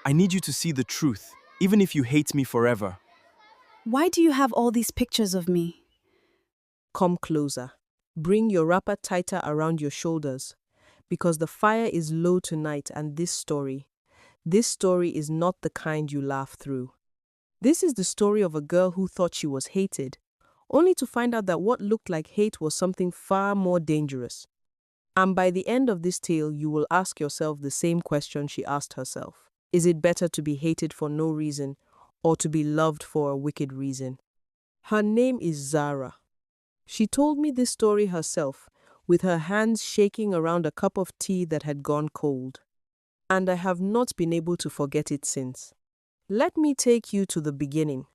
I need you to see the truth, even if you hate me forever. Why do you have all these pictures of me? Come closer. Bring your wrapper tighter around your shoulders. Because the fire is low tonight, and this story is not the kind you laugh through. This is the story of a girl who thought she was hated, only to find out that what looked like hate was something far more dangerous. And by the end of this tale, you will ask yourself the same question she asked herself. Is it better to be hated for no reason, or to be loved for a wicked reason? Her name is Zara. She told me this story herself, with her hands shaking around a cup of tea that had gone cold. And I have not been able to forget it since. Let me take you to the beginning.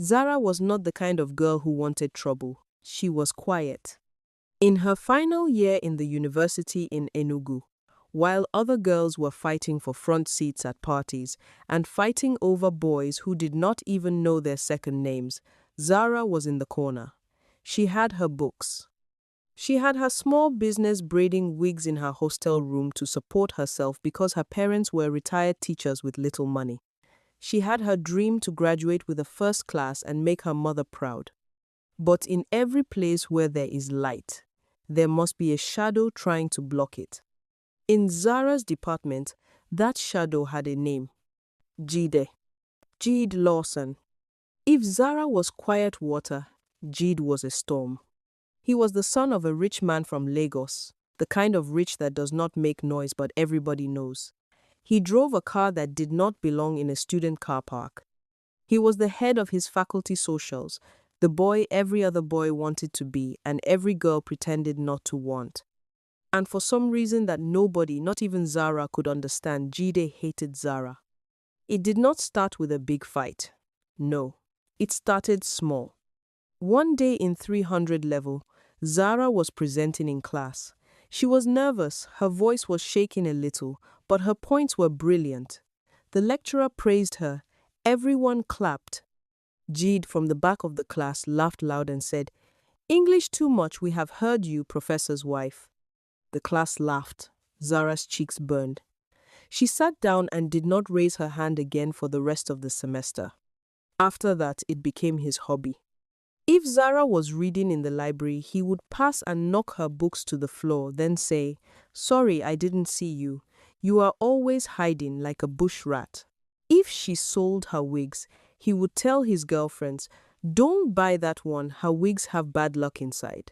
Zara was not the kind of girl who wanted trouble. She was quiet. In her final year in the university in Enugu, while other girls were fighting for front seats at parties and fighting over boys who did not even know their second names, Zara was in the corner. She had her books. She had her small business braiding wigs in her hostel room to support herself because her parents were retired teachers with little money. She had her dream to graduate with a first class and make her mother proud. But in every place where there is light, there must be a shadow trying to block it. In Zara's department, that shadow had a name. Jide. Jide Lawson. If Zara was quiet water, Jide was a storm. He was the son of a rich man from Lagos, the kind of rich that does not make noise but everybody knows. He drove a car that did not belong in a student car park. He was the head of his faculty socials, the boy every other boy wanted to be and every girl pretended not to want. And for some reason that nobody, not even Zara, could understand, Jide hated Zara. It did not start with a big fight. No, it started small. One day in 300 level, Zara was presenting in class. She was nervous, her voice was shaking a little, but her points were brilliant. The lecturer praised her. Everyone clapped. Jide from the back of the class laughed loud and said, "English too much, we have heard you, professor's wife." The class laughed. Zara's cheeks burned. She sat down and did not raise her hand again for the rest of the semester. After that, it became his hobby. If Zara was reading in the library, he would pass and knock her books to the floor, then say, "Sorry, I didn't see you. You are always hiding like a bush rat." If she sold her wigs, he would tell his girlfriends, "Don't buy that one, her wigs have bad luck inside."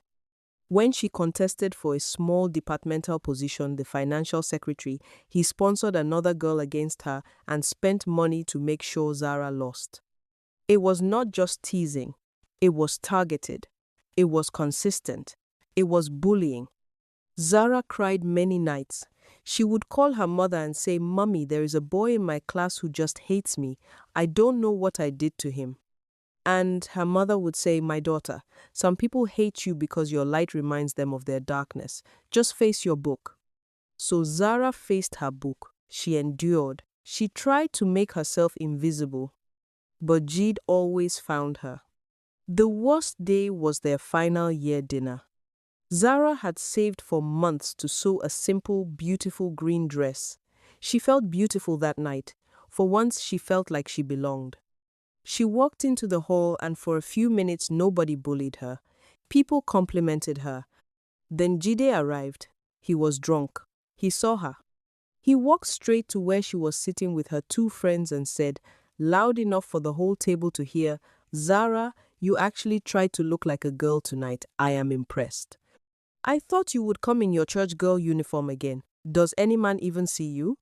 When she contested for a small departmental position, the financial secretary, he sponsored another girl against her and spent money to make sure Zara lost. It was not just teasing. It was targeted. It was consistent. It was bullying. Zara cried many nights. She would call her mother and say, "Mommy, there is a boy in my class who just hates me. I don't know what I did to him." And her mother would say, "My daughter, some people hate you because your light reminds them of their darkness. Just face your book." So Zara faced her book. She endured. She tried to make herself invisible. But Jide always found her. The worst day was their final year dinner. Zara had saved for months to sew a simple, beautiful green dress. She felt beautiful that night. For once, she felt like she belonged. She walked into the hall and for a few minutes nobody bullied her. People complimented her. Then Jide arrived. He was drunk. He saw her. He walked straight to where she was sitting with her two friends and said, loud enough for the whole table to hear, "Zara, you actually tried to look like a girl tonight. I am impressed. I thought you would come in your church girl uniform again. Does any man even see you?"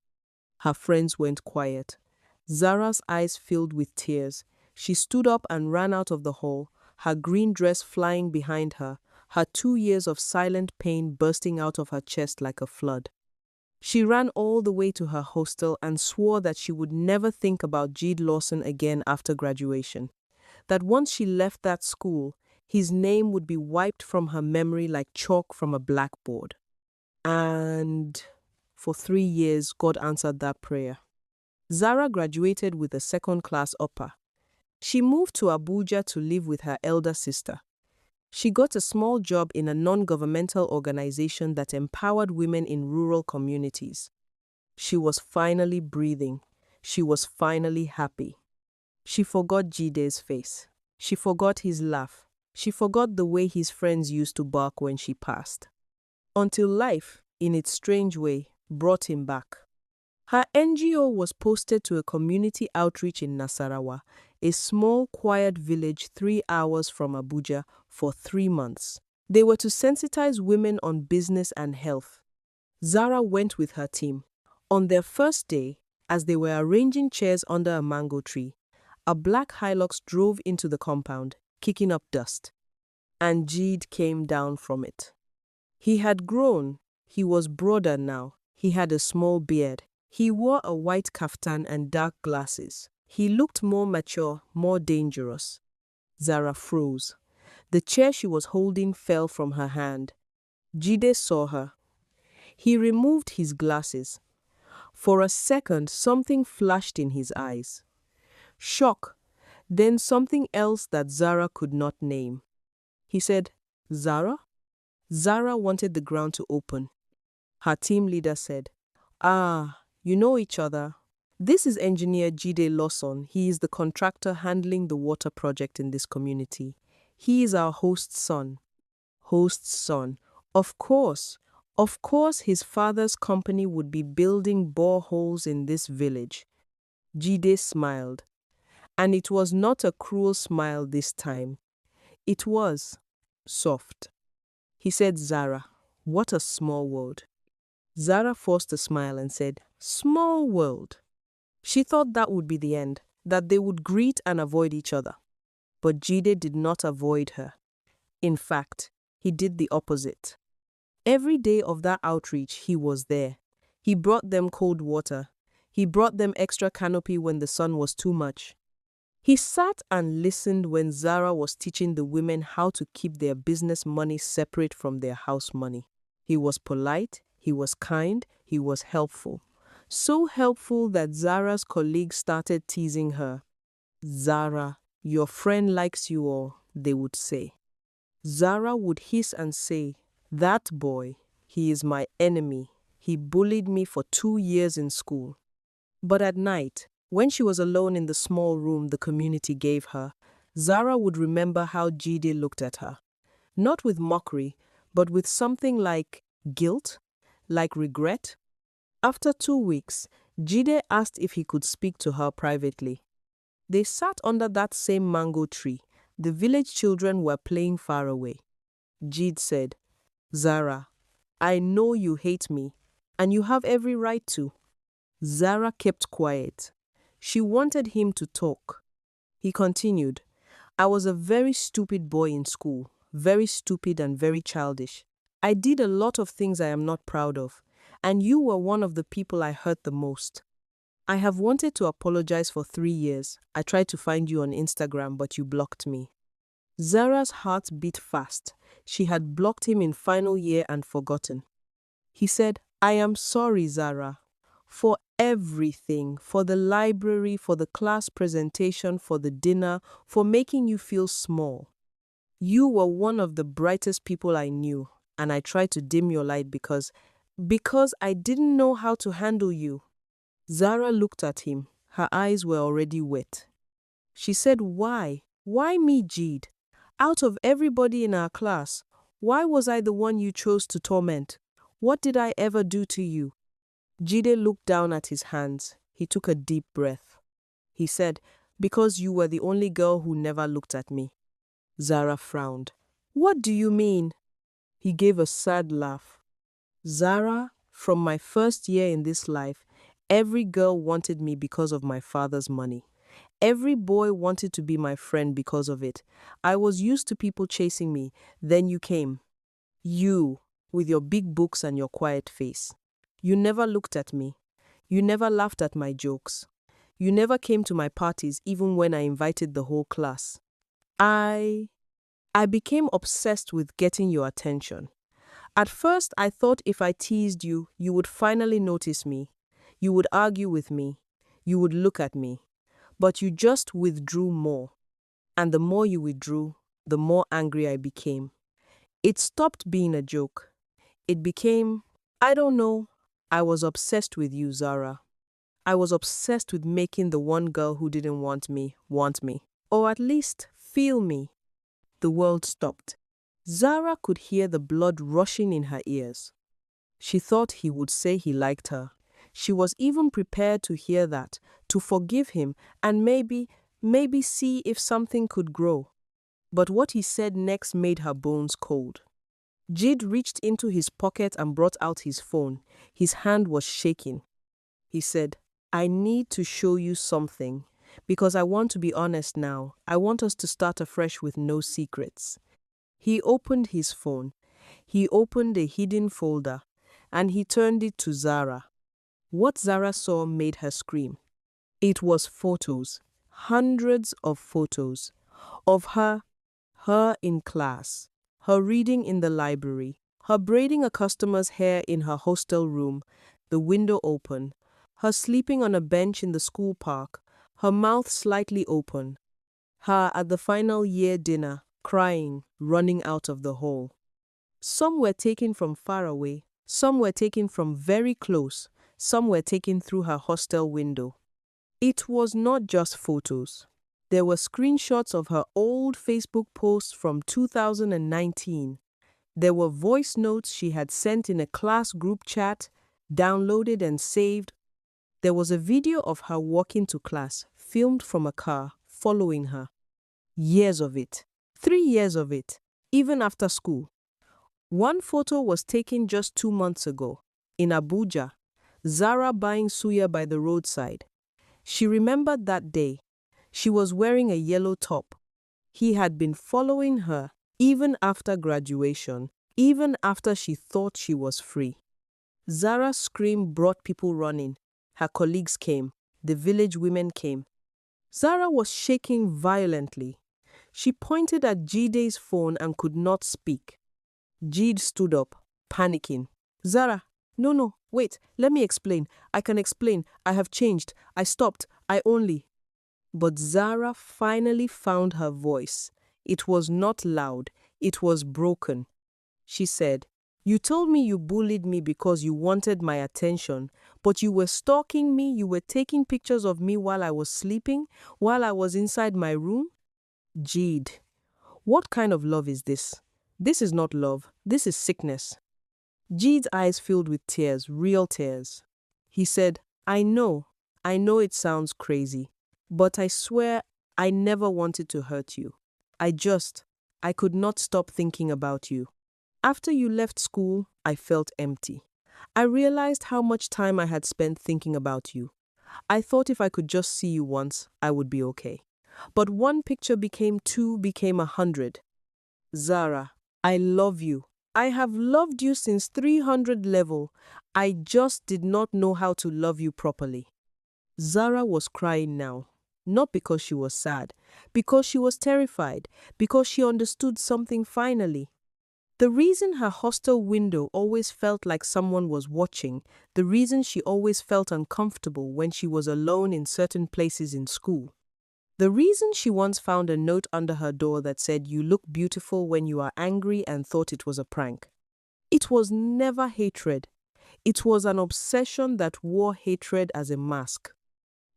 Her friends went quiet. Zara's eyes filled with tears. She stood up and ran out of the hall, her green dress flying behind her, her 2 years of silent pain bursting out of her chest like a flood. She ran all the way to her hostel and swore that she would never think about Jide Lawson again after graduation. That once she left that school, his name would be wiped from her memory like chalk from a blackboard. And for 3 years, God answered that prayer. Zara graduated with a second-class upper. She moved to Abuja to live with her elder sister. She got a small job in a non-governmental organization that empowered women in rural communities. She was finally breathing. She was finally happy. She forgot Jide's face. She forgot his laugh. She forgot the way his friends used to bark when she passed. Until life, in its strange way, brought him back. Her NGO was posted to a community outreach in Nasarawa, a small, quiet village 3 hours from Abuja, for 3 months. They were to sensitize women on business and health. Zara went with her team. On their first day, as they were arranging chairs under a mango tree, a black Hilux drove into the compound, kicking up dust. And Jide came down from it. He had grown. He was broader now. He had a small beard. He wore a white kaftan and dark glasses. He looked more mature, more dangerous. Zara froze. The chair she was holding fell from her hand. Jide saw her. He removed his glasses. For a second, something flashed in his eyes. Shock, then something else that Zara could not name. He said, "Zara?" Zara wanted the ground to open. Her team leader said, "Ah, you know each other. This is engineer Jide Lawson. He is the contractor handling the water project in this community. He is our host's son." Host's son. Of course. Of course his father's company would be building boreholes in this village. Jide smiled. And it was not a cruel smile this time. It was soft. He said, "Zara, what a small world." Zara forced a smile and said, "Small world." She thought that would be the end, that they would greet and avoid each other. But Jide did not avoid her. In fact, he did the opposite. Every day of that outreach, he was there. He brought them cold water. He brought them extra canopy when the sun was too much. He sat and listened when Zara was teaching the women how to keep their business money separate from their house money. He was polite, he was kind, he was helpful. So helpful that Zara's colleagues started teasing her. "Zara, your friend likes you all," they would say. Zara would hiss and say, "That boy, he is my enemy. He bullied me for 2 years in school." But at night, when she was alone in the small room the community gave her, Zara would remember how Jide looked at her. Not with mockery, but with something like guilt, like regret. After 2 weeks, Jide asked if he could speak to her privately. They sat under that same mango tree. The village children were playing far away. Jide said, "Zara, I know you hate me, and you have every right to." Zara kept quiet. She wanted him to talk. He continued, "I was a very stupid boy in school, very stupid and very childish. I did a lot of things I am not proud of, and you were one of the people I hurt the most. I have wanted to apologize for 3 years. I tried to find you on Instagram, but you blocked me." Zara's heart beat fast. She had blocked him in final year and forgotten. He said, "I am sorry, Zara, for everything, for the library, for the class presentation, for the dinner, for making you feel small. You were one of the brightest people I knew, and I tried to dim your light because I didn't know how to handle you." Zara looked at him. Her eyes were already wet. She said, "Why? Why me, Jide? Out of everybody in our class, why was I the one you chose to torment? What did I ever do to you?" Jide looked down at his hands. He took a deep breath. He said, "Because you were the only girl who never looked at me." Zara frowned. "What do you mean?" He gave a sad laugh. "Zara, from my first year in this life, every girl wanted me because of my father's money. Every boy wanted to be my friend because of it. I was used to people chasing me. Then you came. You, with your big books and your quiet face. You never looked at me. You never laughed at my jokes. You never came to my parties even when I invited the whole class. I became obsessed with getting your attention. At first, I thought if I teased you, you would finally notice me. You would argue with me. You would look at me. But you just withdrew more. And the more you withdrew, the more angry I became. It stopped being a joke. It became, I don't know, I was obsessed with you, Zara. I was obsessed with making the one girl who didn't want me want me. Or at least feel me. The world stopped. Zara could hear the blood rushing in her ears. She thought he would say he liked her. She was even prepared to hear that, to forgive him, and maybe see if something could grow. But what he said next made her bones cold. Jide reached into his pocket and brought out his phone. His hand was shaking. He said, I need to show you something, because I want to be honest now. I want us to start afresh with no secrets. He opened his phone. He opened a hidden folder, and he turned it to Zara. What Zara saw made her scream. It was photos, hundreds of photos, of her in class, her reading in the library, her braiding a customer's hair in her hostel room, the window open, her sleeping on a bench in the school park, her mouth slightly open, her at the final year dinner, crying, running out of the hall. Some were taken from far away, some were taken from very close, some were taken through her hostel window. It was not just photos. There were screenshots of her old Facebook posts from 2019. There were voice notes she had sent in a class group chat, downloaded and saved. There was a video of her walking to class, filmed from a car, following her. Years of it. 3 years of it. Even after school. One photo was taken just 2 months ago, in Abuja, Zara buying suya by the roadside. She remembered that day. She was wearing a yellow top. He had been following her even after graduation, even after she thought she was free. Zara's scream brought people running. Her colleagues came. The village women came. Zara was shaking violently. She pointed at Jide's phone and could not speak. Jide stood up, panicking. Zara, no, wait, let me explain. I can explain. I have changed. I stopped. I only. But Zara finally found her voice. It was not loud. It was broken. She said, You told me you bullied me because you wanted my attention, but you were stalking me, you were taking pictures of me while I was sleeping, while I was inside my room? Jide, what kind of love is this? This is not love. This is sickness. Jide's eyes filled with tears, real tears. He said, I know it sounds crazy, but I swear I never wanted to hurt you. I could not stop thinking about you. After you left school, I felt empty. I realized how much time I had spent thinking about you. I thought if I could just see you once, I would be okay. But one picture became 2, became 100. Zara, I love you. I have loved you since 300 level. I just did not know how to love you properly. Zara was crying now, not because she was sad, because she was terrified, because she understood something finally. The reason her hostel window always felt like someone was watching, the reason she always felt uncomfortable when she was alone in certain places in school. The reason she once found a note under her door that said, You look beautiful when you are angry, and thought it was a prank. It was never hatred. It was an obsession that wore hatred as a mask.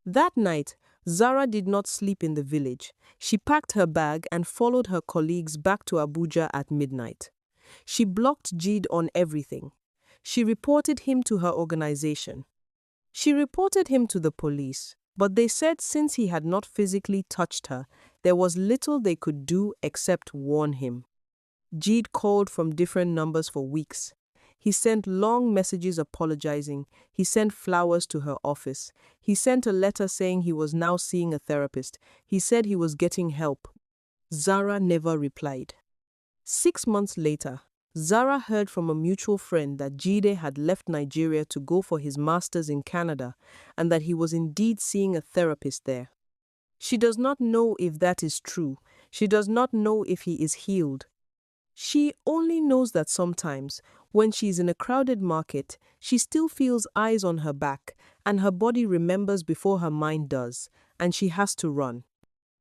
That night, Zara did not sleep in the village. She packed her bag and followed her colleagues back to Abuja at midnight. She blocked Jide on everything. She reported him to her organization. She reported him to the police. But they said since he had not physically touched her, there was little they could do except warn him. Jide called from different numbers for weeks. He sent long messages apologizing. He sent flowers to her office. He sent a letter saying he was now seeing a therapist. He said he was getting help. Zara never replied. 6 months later, Zara heard from a mutual friend that Jide had left Nigeria to go for his master's in Canada and that he was indeed seeing a therapist there. She does not know if that is true. She does not know if he is healed. She only knows that sometimes, when she is in a crowded market, she still feels eyes on her back and her body remembers before her mind does, and she has to run.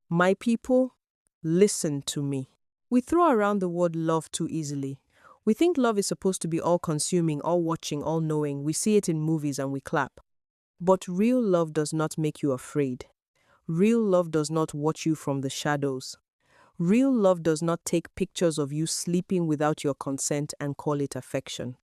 My people, listen to me. We throw around the word love too easily. We think love is supposed to be all-consuming, all-watching, all-knowing. We see it in movies and we clap. But real love does not make you afraid. Real love does not watch you from the shadows. Real love does not take pictures of you sleeping without your consent and call it affection.